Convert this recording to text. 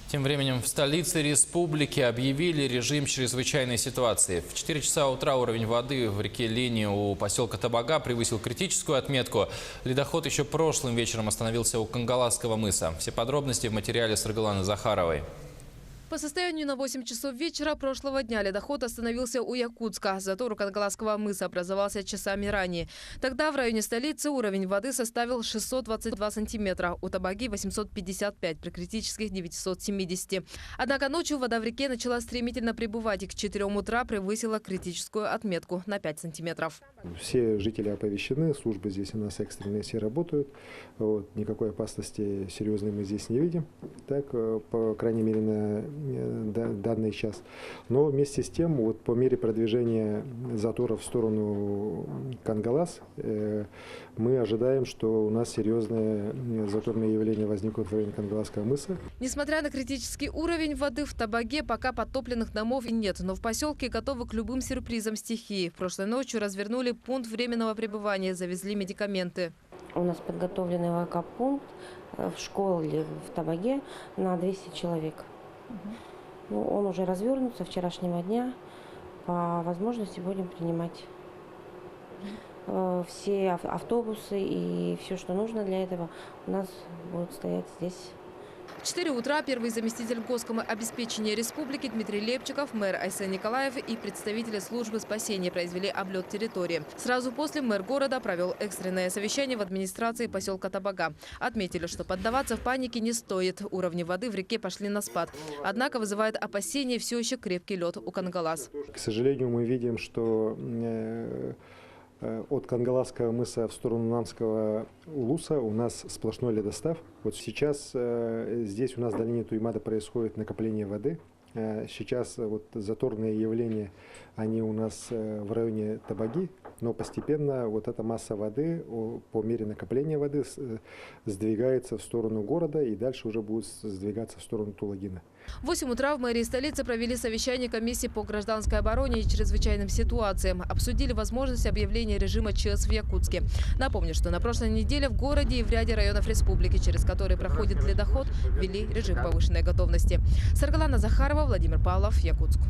Тем временем в столице республики объявили режим чрезвычайной ситуации. В 4 часа утра уровень воды в реке Лени у поселка Табага превысил критическую отметку. Ледоход еще прошлым вечером остановился у Кангаласского мыса. Все подробности в материале Саргаланы Захаровой. По состоянию на 8 часов вечера прошлого дня ледоход остановился у Якутска. Затор у Кангаласского мыса образовался часами ранее. Тогда в районе столицы уровень воды составил 622 сантиметра, у Табаги 855 при критических 970. Однако ночью вода в реке начала стремительно прибывать и к 4 утра превысила критическую отметку на 5 сантиметров. Все жители оповещены, службы здесь у нас экстренные все работают. Никакой опасности серьезной мы здесь не видим, так, по крайней мере, на данный час. Но вместе с тем, по мере продвижения затора в сторону Кангалас, мы ожидаем, что у нас серьезные заторные явления возникнут в районе Кангаласского мыса. Несмотря на критический уровень воды в Табаге, пока подтопленных домов нет, но в поселке готовы к любым сюрпризам стихии. Прошлой ночью развернули пункт временного пребывания, завезли медикаменты. У нас подготовлен эвакопункт в школе в Табаге на 200 человек. Он уже развернут со вчерашнего дня. По возможности будем принимать все автобусы и все, что нужно для этого, у нас будут стоять здесь. В 4 утра первый заместитель Госкома обеспечения республики Дмитрий Лепчиков, мэр Айсен Николаев и представители службы спасения произвели облет территории. Сразу после мэр города провел экстренное совещание в администрации поселка Табага. Отметили, что поддаваться в панике не стоит. Уровни воды в реке пошли на спад. Однако вызывает опасения все еще крепкий лед у Кангалас. К сожалению, мы видим, что от Кангаласского мыса в сторону Намского улуса у нас сплошной ледостав. Вот сейчас здесь у нас в долине Туймада происходит накопление воды. Сейчас заторные явления, они у нас в районе Табаги, но постепенно эта масса воды по мере накопления воды сдвигается в сторону города и дальше уже будет сдвигаться в сторону Тулагина. В 8 утра в мэрии столицы провели совещание комиссии по гражданской обороне и чрезвычайным ситуациям. Обсудили возможность объявления режима ЧС в Якутске. Напомню, что на прошлой неделе в городе и в ряде районов республики, через которые проходит ледоход, ввели режим повышенной готовности. Саргалана Захарова, Владимир Павлов, Якутск.